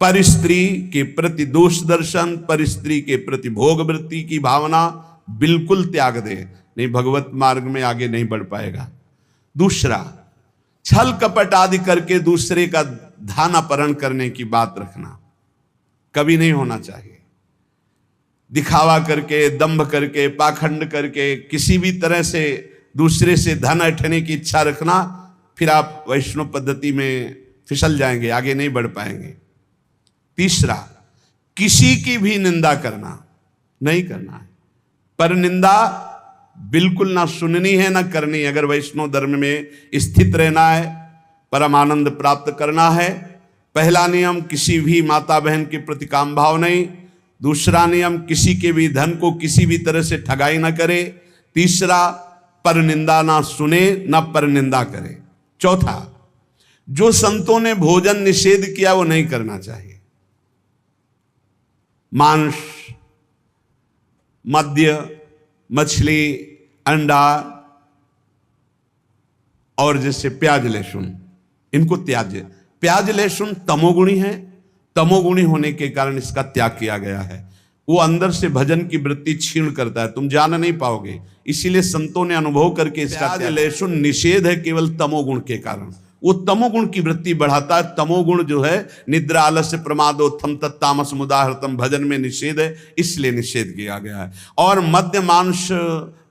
पर स्त्री के प्रति दोष दर्शन, पर स्त्री के प्रति भोग वृत्ति की भावना बिल्कुल त्याग दे, नहीं भगवत मार्ग में आगे नहीं बढ़ पाएगा। दूसरा, छल कपट आदि करके दूसरे का धन अपहरण करने की बात रखना कभी नहीं होना चाहिए। दिखावा करके, दंभ करके, पाखंड करके, किसी भी तरह से दूसरे से धन ऐंठने की इच्छा रखना, फिर आप वैष्णव पद्धति में फिसल जाएंगे, आगे नहीं बढ़ पाएंगे। तीसरा, किसी की भी निंदा करना नहीं करना है। पर निंदा बिल्कुल ना सुननी है ना करनी। अगर वैष्णव धर्म में स्थित रहना है, परम आनंद प्राप्त करना है, पहला नियम किसी भी माता बहन के प्रति काम भाव नहीं। दूसरा नियम किसी के भी धन को किसी भी तरह से ठगाई ना करे। तीसरा, पर निंदा ना सुने ना पर निंदा करे। चौथा, जो संतों ने भोजन निषेध किया वो नहीं करना चाहिए। मांस, मद्य, मछली, अंडा और जैसे प्याज लहसुन, इनको त्याज्य। प्याज लहसुन तमोगुणी है, तमोगुणी होने के कारण इसका त्याग किया गया है। वो अंदर से भजन की वृत्ति छीण करता है, तुम जान नहीं पाओगे। इसीलिए संतों ने अनुभव करके इसका प्याज लहसुन निषेध है केवल तमोगुण के कारण। वो तमोगुण की वृत्ति बढ़ाता है। तमोगुण जो है निद्रा, आलस्य, प्रमादोत्थम तत्तामस मुदाहृतम, भजन में निषेध है, इसलिए निषेध किया गया है। और मद्य, मांस,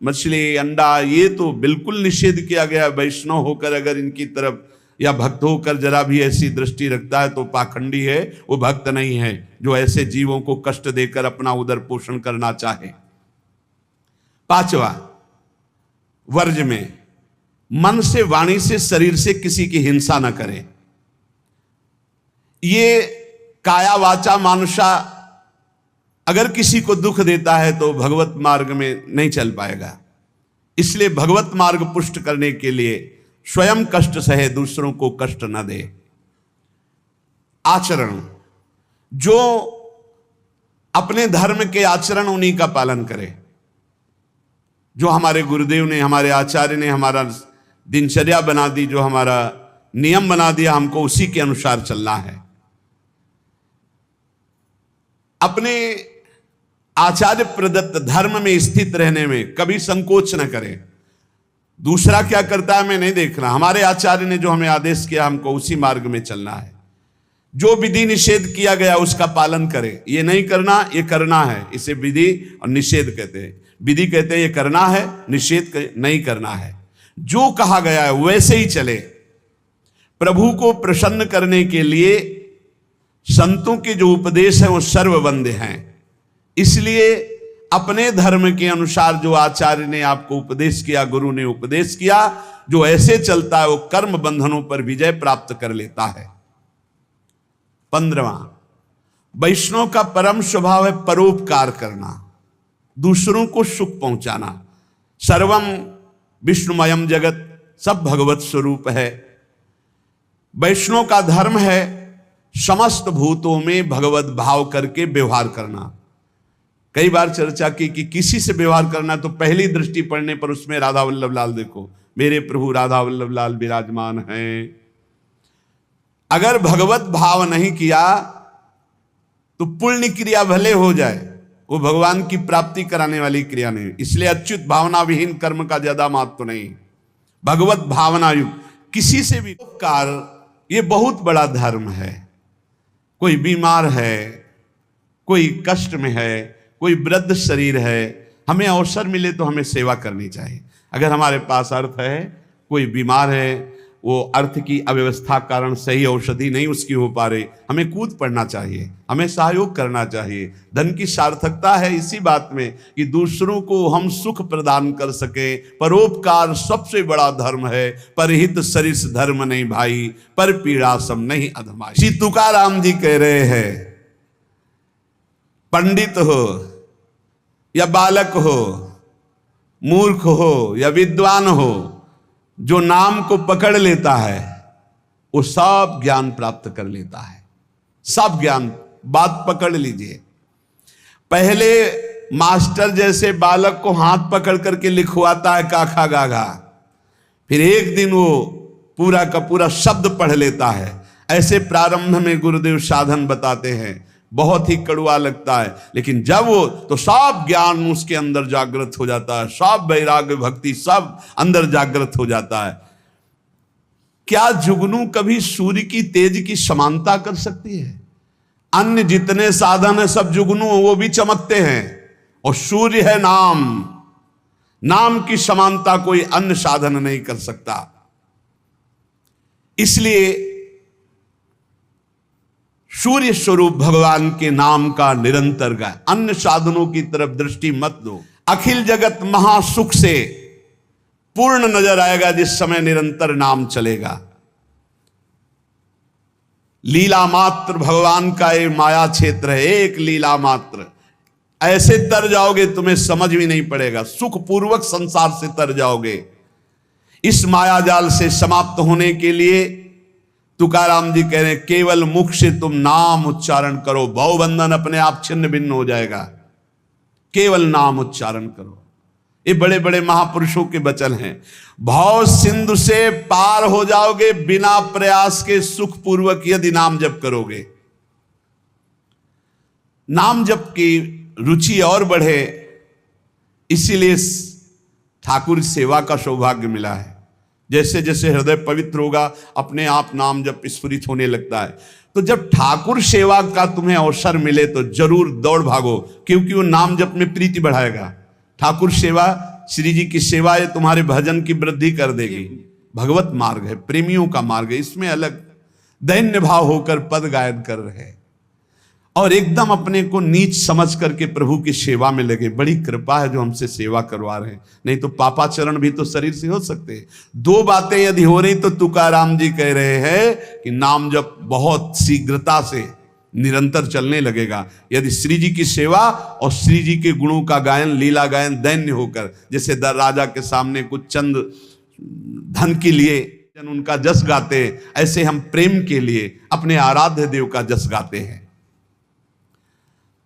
मछली, अंडा ये तो बिल्कुल निषेध किया गया है। वैष्णव होकर अगर इनकी तरफ या भक्त होकर जरा भी ऐसी दृष्टि रखता है तो पाखंडी है, वो भक्त नहीं है जो ऐसे जीवों को कष्ट देकर अपना उदर पोषण करना चाहे। पांचवा, वर्ज में मन से, वाणी से, शरीर से किसी की हिंसा न करे। ये काया वाचा मानुषा अगर किसी को दुख देता है तो भगवत मार्ग में नहीं चल पाएगा। इसलिए भगवत मार्ग पुष्ट करने के लिए स्वयं कष्ट सहे, दूसरों को कष्ट न दे। आचरण, जो अपने धर्म के आचरण उन्हीं का पालन करे। जो हमारे गुरुदेव ने, हमारे आचार्य ने हमारा दिनचर्या बना दी, जो हमारा नियम बना दिया, हमको उसी के अनुसार चलना है। अपने आचार्य प्रदत्त धर्म में स्थित रहने में कभी संकोच न करें। दूसरा क्या करता है मैं नहीं देखना, हमारे आचार्य ने जो हमें आदेश किया हमको उसी मार्ग में चलना है। जो विधि निषेध किया गया उसका पालन करें। ये नहीं करना, ये करना है, इसे विधि और निषेध कहते हैं। विधि कहते हैं ये करना है, निषेध नहीं करना है। जो कहा गया है वैसे ही चले। प्रभु को प्रसन्न करने के लिए संतों के जो उपदेश है वो सर्ववंद्य हैं। इसलिए अपने धर्म के अनुसार जो आचार्य ने आपको उपदेश किया, गुरु ने उपदेश किया, जो ऐसे चलता है वो कर्म बंधनों पर विजय प्राप्त कर लेता है। 15वां, वैष्णव का परम स्वभाव है परोपकार करना, दूसरों को सुख पहुंचाना। सर्वम विष्णुमयम जगत, सब भगवत स्वरूप है। वैष्णव का धर्म है समस्त भूतों में भगवत भाव करके व्यवहार करना। कई बार चर्चा की कि किसी से व्यवहार करना तो पहली दृष्टि पड़ने पर उसमें राधा वल्लभ लाल देखो, मेरे प्रभु राधा वल्लभ लाल विराजमान हैं। अगर भगवत भाव नहीं किया तो पुण्य क्रिया भले हो जाए, वो भगवान की प्राप्ति कराने वाली क्रिया नहीं। इसलिए अच्युत भावना विहीन कर्म का ज्यादा महत्व नहीं, भगवत भावना युक्त किसी से भी उपकार, ये बहुत बड़ा धर्म है। कोई बीमार है, कोई कष्ट में है, कोई वृद्ध शरीर है, हमें अवसर मिले तो हमें सेवा करनी चाहिए। अगर हमारे पास अर्थ है, कोई बीमार है, वो अर्थ की अव्यवस्था कारण सही औषधि नहीं उसकी हो पा रही, हमें कूद पड़ना चाहिए, हमें सहयोग करना चाहिए। धन की सार्थकता है इसी बात में कि दूसरों को हम सुख प्रदान कर सके। परोपकार सबसे बड़ा धर्म है। परहित सरिस धर्म नहीं भाई, पर पीड़ा सम नहीं अधमाई। श्री तुकाराम जी कह रहे हैं, पंडित हो या बालक हो, मूर्ख हो या विद्वान हो, जो नाम को पकड़ लेता है वो सब ज्ञान प्राप्त कर लेता है। सब ज्ञान, बात पकड़ लीजिए। पहले मास्टर जैसे बालक को हाथ पकड़ करके लिखवाता है काखा गाघा, फिर एक दिन वो पूरा का पूरा शब्द पढ़ लेता है। ऐसे प्रारंभ में गुरुदेव साधन बताते हैं, बहुत ही कड़वा लगता है, लेकिन जब वो तो सब ज्ञान उसके अंदर जागृत हो जाता है, सब वैराग्य भक्ति सब अंदर जागृत हो जाता है। क्या जुगनू कभी सूर्य की तेज की समानता कर सकती है? अन्य जितने साधन है सब जुगनू वो भी चमकते हैं, और सूर्य है नाम, नाम की समानता कोई अन्य साधन नहीं कर सकता। इसलिए सूर्य स्वरूप भगवान के नाम का निरंतर गाय, अन्य साधनों की तरफ दृष्टि मत दो। अखिल जगत महासुख से पूर्ण नजर आएगा जिस समय निरंतर नाम चलेगा। लीला मात्र भगवान का ये माया क्षेत्र है, एक लीला मात्र। ऐसे तर जाओगे तुम्हें समझ भी नहीं पड़ेगा, सुख पूर्वक संसार से तर जाओगे। इस माया जाल से समाप्त होने के लिए तुकाराम जी कह रहे हैं, केवल मुख से तुम नाम उच्चारण करो, भवबंधन अपने आप छिन्न भिन्न हो जाएगा। केवल नाम उच्चारण करो। ये बड़े बड़े महापुरुषों के वचन हैं। भाव सिंधु से पार हो जाओगे बिना प्रयास के, सुख पूर्वक यदि नाम जप करोगे। नाम जप की रुचि और बढ़े, इसीलिए ठाकुर सेवा का सौभाग्य मिला है। जैसे जैसे हृदय पवित्र होगा अपने आप नाम जप स्फुरित होने लगता है। तो जब ठाकुर सेवा का तुम्हें अवसर मिले तो जरूर दौड़ भागो, क्योंकि वो नाम जप में प्रीति बढ़ाएगा। ठाकुर सेवा, श्री जी की सेवा ये तुम्हारे भजन की वृद्धि कर देगी। भगवत मार्ग है, प्रेमियों का मार्ग है, इसमें अलग दैन्य भाव होकर पद गायन कर रहे हैं और एकदम अपने को नीच समझ करके प्रभु की सेवा में लगे। बड़ी कृपा है जो हमसे सेवा करवा रहे हैं, नहीं तो पापाचरण भी तो शरीर से हो सकते हैं। दो बातें यदि हो रही तो तुकाराम जी कह रहे हैं कि नाम जब बहुत शीघ्रता से निरंतर चलने लगेगा यदि श्री जी की सेवा और श्री जी के गुणों का गायन, लीला गायन दैन्य होकर, जैसे राजा के सामने कुछ चंद धन के लिए उनका जस गाते, ऐसे हम प्रेम के लिए अपने आराध्य देव का जस गाते हैं।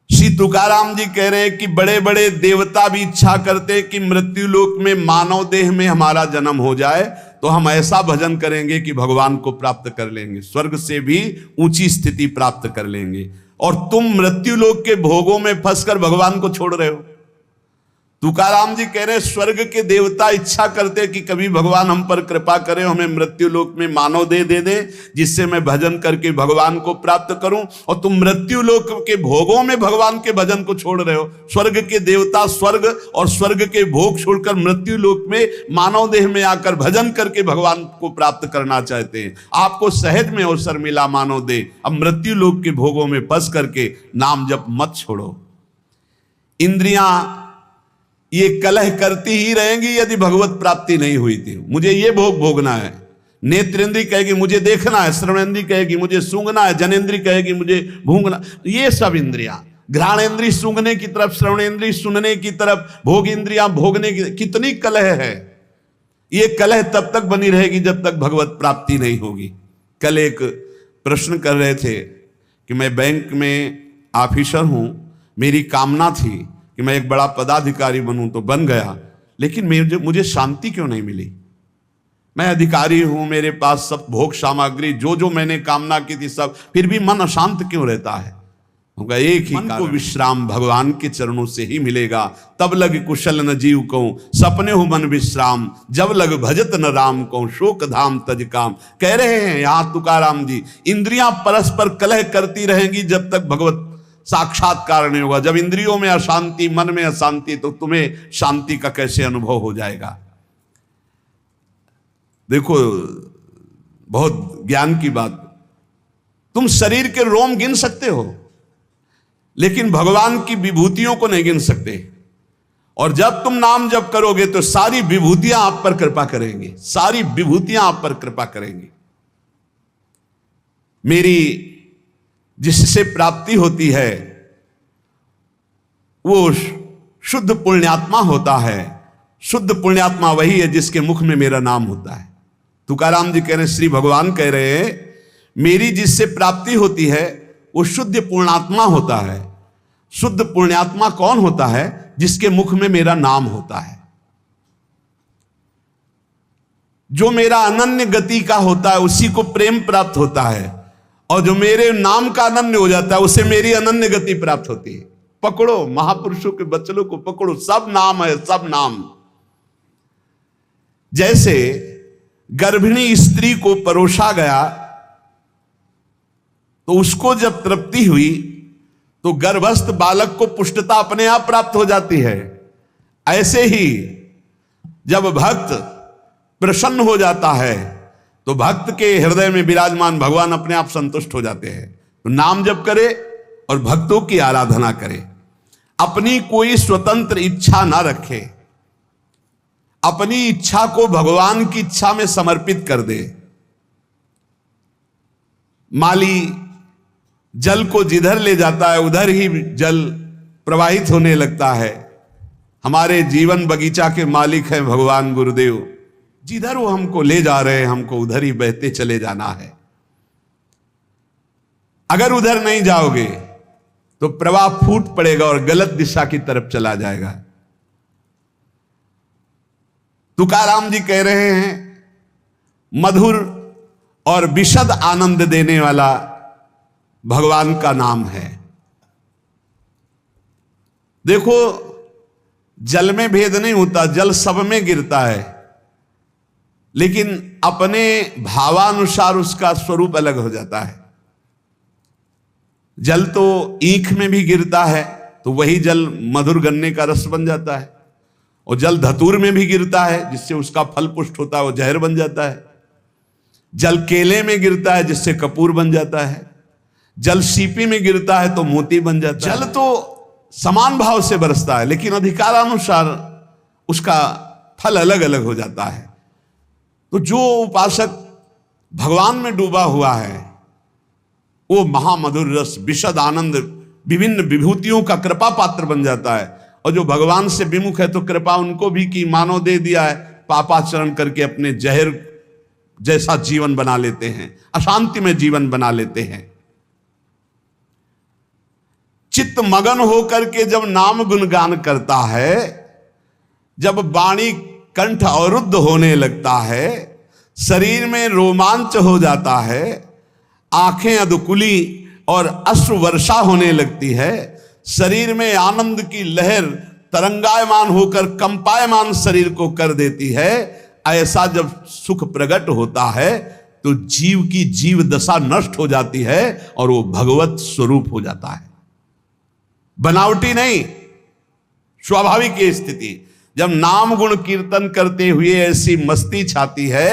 श्री तुकाराम जी कह रहे हैं कि बड़े बड़े देवता भी इच्छा करते कि मृत्यु लोक में मानव देह में हमारा जन्म हो जाए, तो हम ऐसा भजन करेंगे कि भगवान को प्राप्त कर लेंगे, स्वर्ग से भी ऊंची स्थिति प्राप्त कर लेंगे। और तुम मृत्यु लोक के भोगों में फंसकर भगवान को छोड़ रहे हो। तुकाराम जी कह रहे हैं स्वर्ग के देवता इच्छा करते कि कभी भगवान हम पर कृपा करें, हमें मृत्यु लोक में मानव देह दे दे जिससे मैं भजन करके भगवान को प्राप्त करूं, और तुम मृत्यु लोक के भोगों में भगवान के भजन को छोड़ रहे हो। स्वर्ग के देवता स्वर्ग और स्वर्ग के भोग छोड़कर मृत्यु लोक में मानव देह में आकर भजन करके भगवान को प्राप्त करना चाहते हैं। आपको सहज में अवसर मिला मानव देह, अब मृत्यु लोक के भोगों में फंस करके नाम जप मत छोड़ो। इंद्रियां ये कलह करती ही रहेंगी यदि भगवत प्राप्ति नहीं हुई थी। मुझे ये भोग भोगना है, नेत्रेंद्री कहेगी मुझे देखना है, श्रवणेंद्री कहेगी मुझे सूंघना है, जनेंद्री कहेगी मुझे भूंगना। ये सब इंद्रियां, घ्राणेंद्री सूंघने की तरफ, श्रवणेंद्री सुनने की तरफ, भोग इंद्रियां भोगने की, कितनी कलह है। ये कलह तब तक बनी रहेगी जब तक भगवत प्राप्ति नहीं होगी। कल एक प्रश्न कर रहे थे कि मैं बैंक में ऑफिसर हूं, मेरी कामना थी कि मैं एक बड़ा पदाधिकारी बनूं, तो बन गया, लेकिन मुझे शांति क्यों नहीं मिली। मैं अधिकारी हूं, मेरे पास सब भोग सामग्री जो जो मैंने कामना की थी सब, फिर भी मन अशांत क्यों रहता है। होगा एक ही मन को विश्राम भगवान के चरणों से ही मिलेगा। तब लग कुशल न जीव कहूं, सपने हो मन विश्राम, जब लग भजत न राम कहूं, शोक धाम तज काम। कह रहे हैं यहाँ तुकाराम जी, इंद्रियां परस्पर कलह करती रहेंगी जब तक भगवत साक्षात्कार नहीं होगा। जब इंद्रियों में अशांति, मन में अशांति, तो तुम्हें शांति का कैसे अनुभव हो जाएगा। देखो बहुत ज्ञान की बात, तुम शरीर के रोम गिन सकते हो लेकिन भगवान की विभूतियों को नहीं गिन सकते। और जब तुम नाम जप करोगे तो सारी विभूतियां आप पर कृपा करेंगी, सारी विभूतियां आप पर कृपा करेंगी। मेरी जिससे प्राप्ति होती है वो शुद्ध पुण्यात्मा होता है। शुद्ध पुण्यात्मा वही है जिसके मुख में मेरा नाम होता है। तुकाराम जी कह रहे हैं, श्री भगवान कह रहे हैं, मेरी जिससे प्राप्ति होती है वो शुद्ध पुण्यात्मा होता है। शुद्ध पुण्यात्मा कौन होता है? जिसके मुख में मेरा नाम होता है, जो मेरा अनन्य गति का होता है, उसी को प्रेम प्राप्त होता है। और जो मेरे नाम का अनन्य हो जाता है उसे मेरी अनन्य गति प्राप्त होती है। पकड़ो, महापुरुषों के वचनों को पकड़ो, सब नाम है, सब नाम। जैसे गर्भिणी स्त्री को परोसा गया तो उसको जब तृप्ति हुई तो गर्भस्थ बालक को पुष्टता अपने आप प्राप्त हो जाती है। ऐसे ही जब भक्त प्रसन्न हो जाता है तो भक्त के हृदय में विराजमान भगवान अपने आप संतुष्ट हो जाते हैं। तो नाम जप करे और भक्तों की आराधना करे, अपनी कोई स्वतंत्र इच्छा ना रखे, अपनी इच्छा को भगवान की इच्छा में समर्पित कर दे। माली जल को जिधर ले जाता है उधर ही जल प्रवाहित होने लगता है। हमारे जीवन बगीचा के मालिक हैं भगवान गुरुदेव, जिधर वो हमको ले जा रहे हैं हमको उधर ही बहते चले जाना है। अगर उधर नहीं जाओगे तो प्रवाह फूट पड़ेगा और गलत दिशा की तरफ चला जाएगा। तुकाराम जी कह रहे हैं मधुर और विशद आनंद देने वाला भगवान का नाम है। देखो, जल में भेद नहीं होता, जल सब में गिरता है, लेकिन अपने भावानुसार उसका स्वरूप अलग हो जाता है। जल तो ईख में भी गिरता है तो वही जल मधुर गन्ने का रस बन जाता है, और जल धतूर में भी गिरता है जिससे उसका फल पुष्ट होता है, वो जहर बन जाता है। जल केले में गिरता है जिससे कपूर बन जाता है, जल सीपी में गिरता है तो मोती बन जाता है। जल तो समान भाव से बरसता है लेकिन अधिकारानुसार उसका फल अलग अलग हो जाता है। तो जो उपासक भगवान में डूबा हुआ है वो महामधुर रस, विशद आनंद, विभिन्न विभूतियों का कृपा पात्र बन जाता है। और जो भगवान से विमुख है तो कृपा उनको भी की मानव दे दिया है, पापाचरण करके अपने जहर जैसा जीवन बना लेते हैं, अशांति में जीवन बना लेते हैं। चित्त मगन होकर के जब नाम गुणगान करता है, जब वाणी कंठ अवरुद्ध होने लगता है, शरीर में रोमांच हो जाता है, आंखें अधकुली और अश्रु वर्षा होने लगती है, शरीर में आनंद की लहर तरंगायमान होकर कंपायमान शरीर को कर देती है, ऐसा जब सुख प्रकट होता है तो जीव की जीव दशा नष्ट हो जाती है और वो भगवत स्वरूप हो जाता है। बनावटी नहीं, स्वाभाविक ये स्थिति। जब नाम गुण कीर्तन करते हुए ऐसी मस्ती छाती है,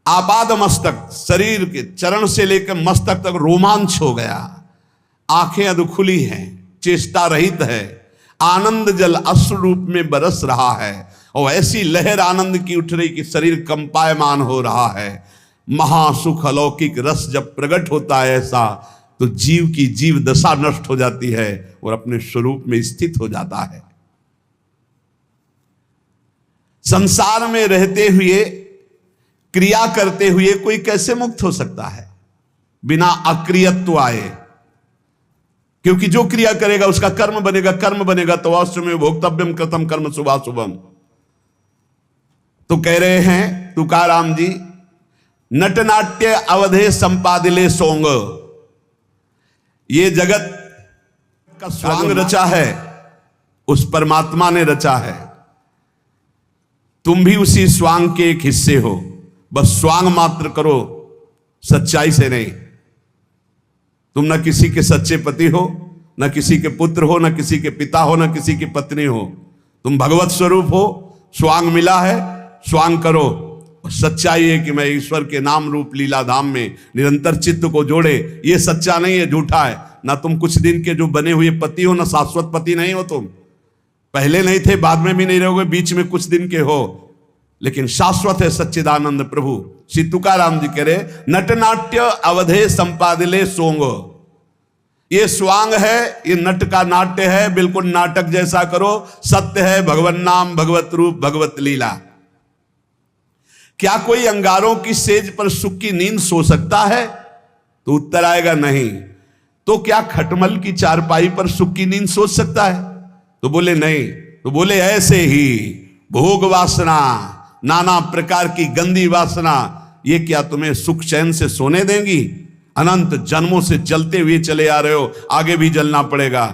आपाद मस्तक, शरीर के चरण से लेकर मस्तक तक रोमांच हो गया, आंखें अधखुली हैं, चेष्टा रहित है, आनंद जल अश्रु रूप में बरस रहा है और ऐसी लहर आनंद की उठ रही कि शरीर कंपायमान हो रहा है। महासुख अलौकिक रस जब प्रकट होता है ऐसा, तो जीव की जीव दशा नष्ट हो जाती है और अपने स्वरूप में स्थित हो जाता है। संसार में रहते हुए, क्रिया करते हुए कोई कैसे मुक्त हो सकता है बिना अक्रियत्व आए? क्योंकि जो क्रिया करेगा उसका कर्म बनेगा, कर्म बनेगा तो अवश्य में भोक्तव्यम कृतम कर्म शुभाशुभम। तो कह रहे हैं तुकाराम जी, नटनाट्य अवधे संपादिले सोंग, ये जगत का स्वांग रचा है उस परमात्मा ने रचा है, तुम भी उसी स्वांग के एक हिस्से हो, बस स्वांग मात्र करो, सच्चाई से नहीं। तुम न किसी के सच्चे पति हो, न किसी के पुत्र हो, न किसी के पिता हो, न किसी की पत्नी हो, तुम भगवत स्वरूप हो। स्वांग मिला है, स्वांग करो। सच्चाई है कि मैं ईश्वर के नाम रूप लीला धाम में निरंतर चित्त को जोड़े, ये सच्चा नहीं है, झूठा है। ना तुम कुछ दिन के जो बने हुए पति हो, ना शाश्वत पति नहीं हो, तुम पहले नहीं थे, बाद में भी नहीं रहोगे, बीच में कुछ दिन के हो, लेकिन शाश्वत है सच्चिदानंद प्रभु। श्री तुकाराम जी कह रहे, नटनाट्य अवधे संपादिले सोंग, ये स्वांग है, ये नट का नाट्य है, बिल्कुल नाटक जैसा करो। सत्य है भगवत नाम, भगवत रूप, भगवत लीला। क्या कोई अंगारों की सेज पर सुख की नींद सो सकता है? तो उत्तर आएगा नहीं। तो क्या खटमल की चारपाई पर सुख की नींद सोच सकता है? तो बोले नहीं। तो बोले ऐसे ही भोग वासना, नाना प्रकार की गंदी वासना ये क्या तुम्हें सुख चैन से सोने देंगी? अनंत जन्मों से जलते हुए चले आ रहे हो, आगे भी जलना पड़ेगा।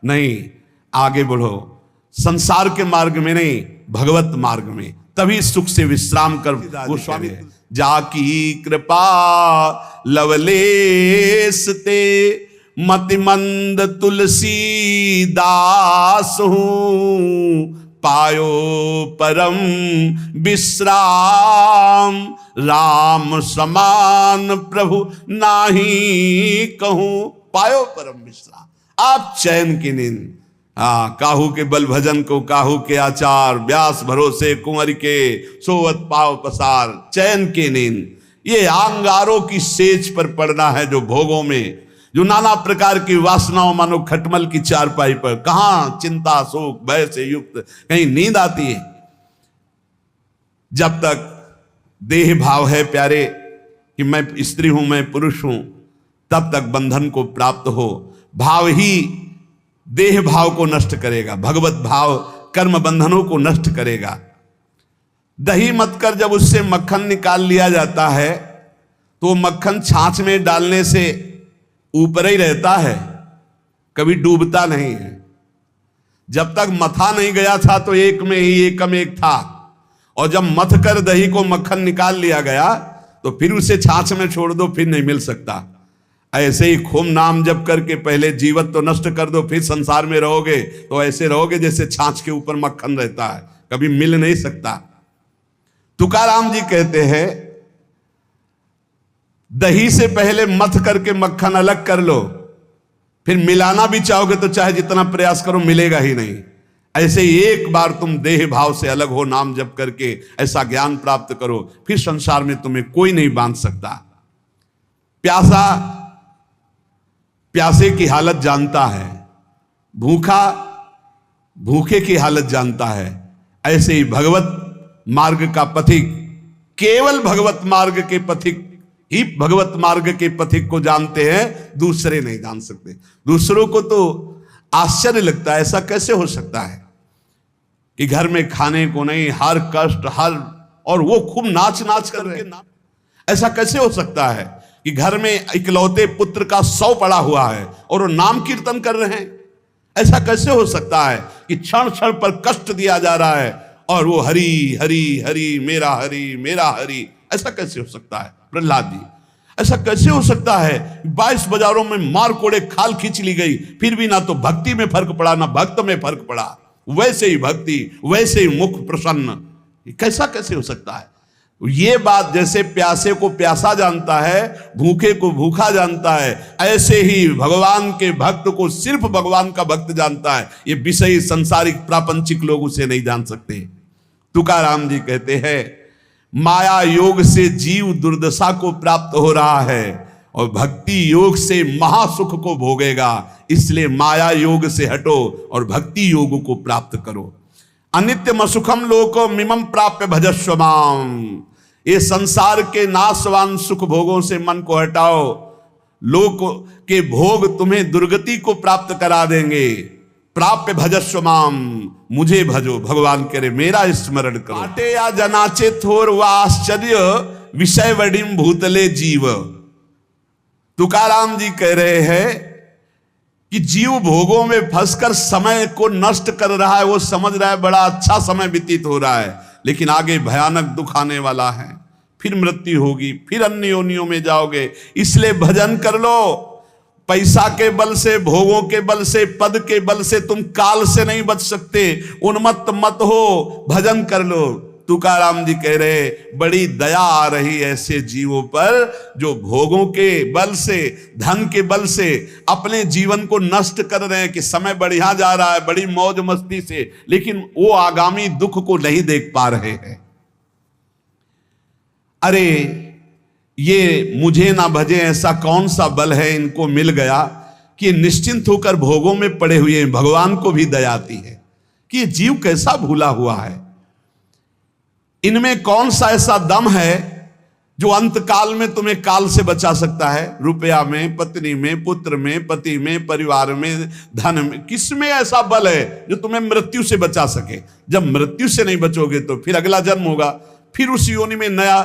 नहीं, आगे बढ़ो, संसार के मार्ग में नहीं, भगवत मार्ग में, तभी सुख से विश्राम कर। गोस्वामी, जाकी कृपा लवलेस ते मतिमंद तुलसी दास हूं, पायो परम विश्राम, राम समान प्रभु नाही कहूं। पायो परम विश्राम, आप चैन की नींद। काहू के बल भजन को काहू के आचार, व्यास भरोसे कुंवर के सोवत पाव पसार। चैन की नींद, ये अंगारों की सेज पर पड़ना है, जो भोगों में, जो नाना प्रकार की वासनाओं, मानो खटमल की चारपाई पर, कहां चिंता शोक भय से युक्त कहीं नींद आती है। जब तक देह भाव है प्यारे कि मैं स्त्री हूं, मैं पुरुष हूं, तब तक बंधन को प्राप्त हो। भाव ही देह भाव को नष्ट करेगा, भगवत भाव कर्म बंधनों को नष्ट करेगा। दही मत कर जब उससे मक्खन निकाल लिया जाता है, तो मक्खन छाछ में डालने से ऊपर ही रहता है, कभी डूबता नहीं है। जब तक मथा नहीं गया था तो एक में ही एकम एक था, और जब मथ कर दही को मक्खन निकाल लिया गया तो फिर उसे छाछ में छोड़ दो, फिर नहीं मिल सकता। ऐसे ही खूब नाम जप करके पहले जीवत तो नष्ट कर दो, फिर संसार में रहोगे तो ऐसे रहोगे जैसे छाछ के ऊपर मक्खन रहता है, कभी मिल नहीं सकता। तुकाराम जी कहते हैं, दही से पहले मथ करके मक्खन अलग कर लो, फिर मिलाना भी चाहोगे तो चाहे जितना प्रयास करो मिलेगा ही नहीं। ऐसे ही एक बार तुम देह भाव से अलग हो, नाम जप करके ऐसा ज्ञान प्राप्त करो, फिर संसार में तुम्हें कोई नहीं बांध सकता। प्यासा प्यासे की हालत जानता है, भूखा भूखे की हालत जानता है। ऐसे ही भगवत मार्ग का पथिक केवल भगवत मार्ग के पथिक ही भगवत मार्ग के पथिक को जानते हैं, दूसरे नहीं जान सकते। दूसरों को तो आश्चर्य लगता है, ऐसा कैसे हो सकता है कि घर में खाने को नहीं, हर कष्ट हर, और वो खूब नाच नाच कर रहे हैं। ऐसा कैसे हो सकता है कि घर में इकलौते पुत्र का 100 पड़ा हुआ है और वो नाम कीर्तन कर रहे हैं? ऐसा कैसे हो सकता है कि क्षण क्षण पर कष्ट दिया जा रहा है और वो हरि हरि हरि मेरा हरि मेरा हरि? ऐसा कैसे हो सकता है प्रहलाद जी? ऐसा कैसे हो सकता है? 22 बाजारों में मार कोड़े खाल खींच ली गई, फिर भी ना तो भक्ति में फर्क पड़ा ना भक्त में फर्क पड़ा। वैसे ही भक्ति, वैसे ही मुख प्रसन्न। कैसा कैसे हो सकता है? ये बात जैसे प्यासे को प्यासा जानता है, भूखे को भूखा जानता है, ऐसे ही भगवान के भक्त को सिर्फ भगवान का भक्त जानता है। ये विषयी संसारिक प्रापंचिक लोग उसे नहीं जान सकते। तुकाराम जी कहते हैं, माया योग से जीव दुर्दशा को प्राप्त हो रहा है और भक्ति योग से महासुख को भोगेगा। इसलिए माया योग से हटो और भक्ति योग को प्राप्त करो। अनित्यम असुखम लोको मिमम प्राप्य भजस्व माम। ये संसार के नाशवान सुख भोगों से मन को हटाओ, लोक के भोग तुम्हें दुर्गति को प्राप्त करा देंगे। प्राप्य भजस्व माम, मुझे भजो, भगवान करे मेरा स्मरण करो। काटे या जनाचे थोर व आश्चर्य विषय वडिम भूतले जीव। तुकाराम जी कह रहे हैं कि जीव भोगों में फंसकर समय को नष्ट कर रहा है। वो समझ रहा है बड़ा अच्छा समय व्यतीत हो रहा है, लेकिन आगे भयानक दुख आने वाला है, फिर मृत्यु होगी, फिर अन्य योनियों में जाओगे। इसलिए भजन कर लो। पैसा के बल से, भोगों के बल से, पद के बल से तुम काल से नहीं बच सकते। उन्मत्त मत हो, भजन कर लो। तुकाराम जी कह रहे, बड़ी दया आ रही ऐसे जीवों पर जो भोगों के बल से, धन के बल से अपने जीवन को नष्ट कर रहे हैं कि समय बढ़िया जा रहा है बड़ी मौज मस्ती से, लेकिन वो आगामी दुख को नहीं देख पा रहे हैं। अरे ये मुझे ना भजे ऐसा कौन सा बल है इनको मिल गया कि निश्चिंत होकर भोगों में पड़े हुए हैं। भगवान को भी दया आती है कि ये जीव कैसा भूला हुआ है। इनमें कौन सा ऐसा दम है जो अंत काल में तुम्हें काल से बचा सकता है? रुपया में, पत्नी में, पुत्र में, पति में, परिवार में, धन में, किसमें ऐसा बल है जो तुम्हें मृत्यु से बचा सके? जब मृत्यु से नहीं बचोगे तो फिर अगला जन्म होगा, फिर उस योनि में नया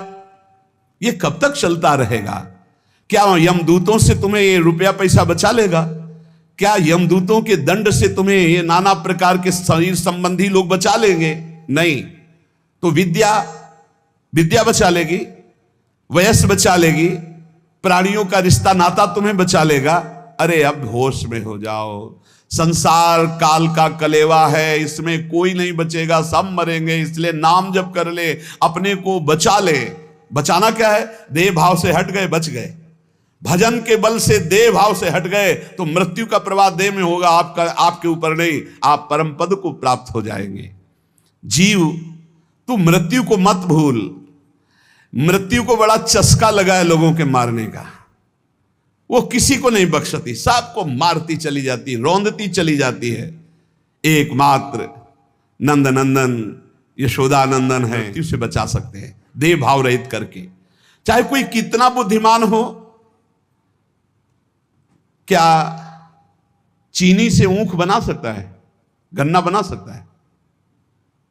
ये कब तक चलता रहेगा? क्या यमदूतों से तुम्हें ये रुपया पैसा बचा लेगा? क्या यमदूतों के दंड से तुम्हें ये नाना प्रकार के शरीर संबंधी लोग बचा लेंगे? नहीं। तो विद्या बचा लेगी, वयस बचा लेगी, प्राणियों का रिश्ता नाता तुम्हें बचा लेगा। अरे अब होश में हो जाओ। संसार काल का कलेवा है, इसमें कोई नहीं बचेगा, सब मरेंगे। इसलिए नाम जप कर ले, अपने को बचा ले। बचाना क्या है? देह भाव से हट गए, बच गए। भजन के बल से देह भाव से हट गए तो मृत्यु का प्रवाह देह में होगा, आपके ऊपर नहीं। आप परम पद को प्राप्त हो जाएंगे। जीव, तू मृत्यु को मत भूल। मृत्यु को बड़ा चस्का लगा है लोगों के मारने का। वो किसी को नहीं बख्शती, सबको मारती चली जाती, रौंदती चली जाती है। एकमात्र नंद नंदन यशोदा नंदन है, मृत्यु से बचा सकते हैं देह भाव रहित करके। चाहे कोई कितना बुद्धिमान हो, क्या चीनी से ऊख बना सकता है? गन्ना बना सकता है?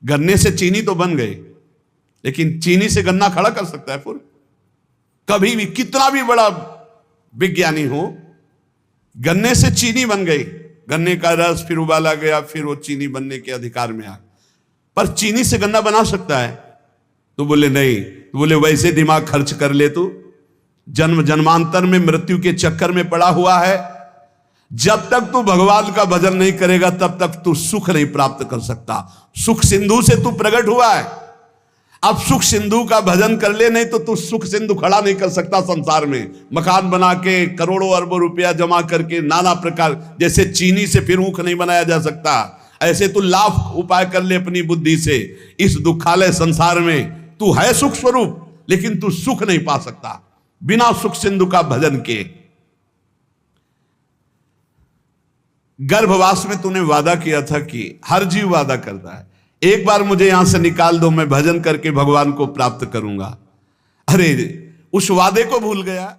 गन्ने से चीनी तो बन गई, लेकिन चीनी से गन्ना खड़ा कर सकता है फिर? कभी भी, कितना भी बड़ा विज्ञानी हो, गन्ने से चीनी बन गई, गन्ने का रस फिर उबाला गया, फिर वो चीनी बनने के अधिकार में आ। पर चीनी से गन्ना बना सकता है? तो बोले नहीं। तो बोले वैसे दिमाग खर्च कर ले, तू जन्म जन्मांतर में मृत्यु के चक्कर में पड़ा हुआ है। जब तक तू भगवान का भजन नहीं करेगा तब तक तू सुख नहीं प्राप्त कर सकता। सुख सिंधु से तू प्रकट हुआ है, अब सुख सिंधु का भजन कर ले, नहीं तो तू सुख सिंधु खड़ा नहीं कर सकता संसार में। मकान बना के करोड़ों अरबों रुपया जमा करके नाना प्रकार, जैसे चीनी से फिर ऊख नहीं बनाया जा सकता, ऐसे तू लाख उपाय कर ले अपनी बुद्धि से। इस दुखालय संसार में तू है सुख स्वरूप, लेकिन तू सुख नहीं पा सकता बिना सुख सिंधु का भजन के। गर्भवास में तूने वादा किया था कि हर जीव वादा करता है, एक बार मुझे यहां से निकाल दो, मैं भजन करके भगवान को प्राप्त करूंगा। अरे उस वादे को भूल गया।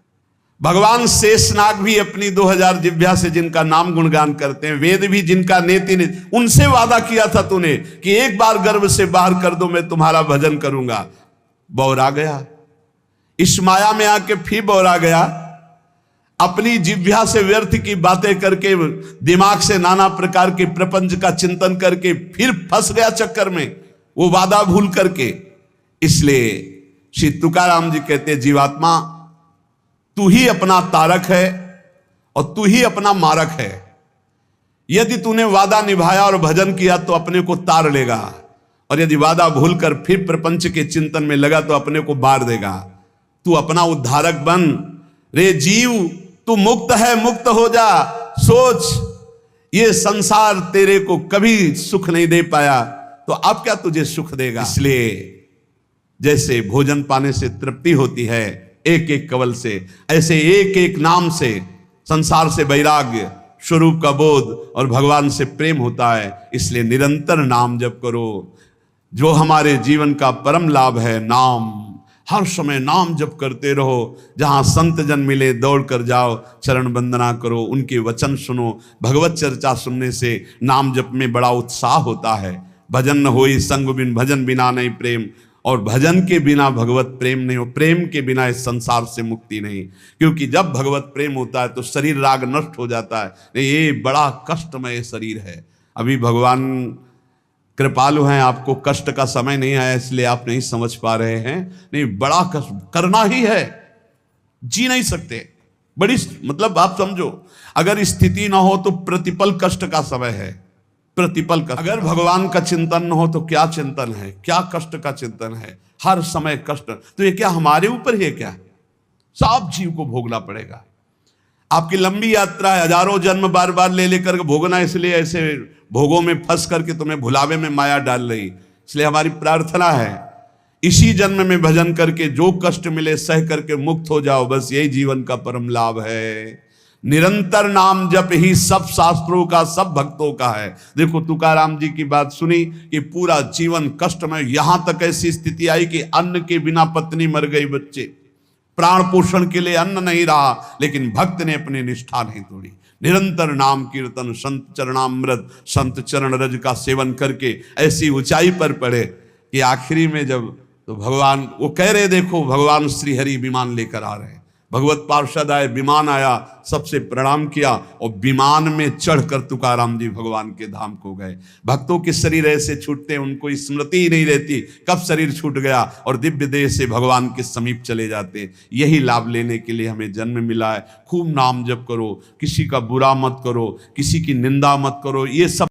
भगवान शेषनाग भी अपनी 2000 जिह्वा से जिनका नाम गुणगान करते हैं, वेद भी जिनका नेति ने, उनसे वादा किया था तूने कि एक बार गर्भ से बाहर कर दो, मैं तुम्हारा भजन करूंगा। बौरा गया, इस माया में आके फिर बौरा गया। अपनी जिह्वा से व्यर्थ की बातें करके, दिमाग से नाना प्रकार के प्रपंच का चिंतन करके फिर फंस गया चक्कर में, वो वादा भूल करके। इसलिए श्री तुकाराम जी कहते, जीवात्मा तू ही अपना तारक है और तू ही अपना मारक है। यदि तूने वादा निभाया और भजन किया तो अपने को तार लेगा, और यदि वादा भूलकर फिर प्रपंच के चिंतन में लगा तो अपने को बार देगा। तू अपना उद्धारक बन रे जीव, तू मुक्त है, मुक्त हो जा। सोच, ये संसार तेरे को कभी सुख नहीं दे पाया, तो अब क्या तुझे सुख देगा? इसलिए जैसे भोजन पाने से तृप्ति होती है एक एक कवल से, ऐसे एक एक नाम से संसार से वैराग्य, स्वरूप का बोध और भगवान से प्रेम होता है। इसलिए निरंतर नाम जप करो, जो हमारे जीवन का परम लाभ है। नाम, हर समय नाम जप करते रहो। जहां संत जन मिले दौड़ कर जाओ, चरण वंदना करो, उनके वचन सुनो। भगवत चर्चा सुनने से नाम जप में बड़ा उत्साह होता है। भजन न होई संग बिन, भजन बिना नहीं प्रेम, और भजन के बिना भगवत प्रेम नहीं हो। प्रेम के बिना इस संसार से मुक्ति नहीं, क्योंकि जब भगवत प्रेम होता है तो शरीर राग नष्ट हो जाता है। ये बड़ा कष्टमय शरीर है। अभी भगवान कृपालु हैं, आपको कष्ट का समय नहीं आया इसलिए आप नहीं समझ पा रहे हैं। नहीं, बड़ा कष्ट करना ही है, जी नहीं सकते। बड़ी मतलब आप समझो, अगर स्थिति ना हो तो प्रतिपल कष्ट का समय है। प्रतिपल कष्ट, अगर भगवान का चिंतन न हो तो क्या चिंतन है, क्या कष्ट का चिंतन है। हर समय कष्ट, तो ये क्या हमारे ऊपर है? क्या सब जीव को भोगना पड़ेगा। आपकी लंबी यात्रा है, हजारों जन्म बार बार ले लेकर भोगना, इसलिए ऐसे भोगों में फंस करके तुम्हें भुलावे में माया डाल रही। इसलिए हमारी प्रार्थना है, इसी जन्म में भजन करके जो कष्ट मिले सह करके मुक्त हो जाओ। बस यही जीवन का परम लाभ है। निरंतर नाम जप ही सब शास्त्रों का, सब भक्तों का है। देखो तुकाराम जी की बात सुनी कि पूरा जीवन कष्ट में, यहां तक ऐसी स्थिति आई कि अन्न के बिना पत्नी मर गई, बच्चे प्राण पोषण के लिए अन्न नहीं रहा, लेकिन भक्त ने अपनी निष्ठा नहीं तोड़ी। निरंतर नाम कीर्तन, संत चरणामृत, संत चरण रज का सेवन करके ऐसी ऊंचाई पर पड़े कि आखिरी में जब तो भगवान वो कह रहे, देखो भगवान श्री हरि विमान लेकर आ रहे हैं। भगवत पार्षद आए, विमान आया, सबसे प्रणाम किया और विमान में चढ़कर तुकाराम जी भगवान के धाम को गए। भक्तों के शरीर ऐसे छूटते हैं, उनको स्मृति ही नहीं रहती कब शरीर छूट गया, और दिव्य देह से भगवान के समीप चले जाते। यही लाभ लेने के लिए हमें जन्म मिला है। खूब नाम जप करो, किसी का बुरा मत करो, किसी की निंदा मत करो, ये सब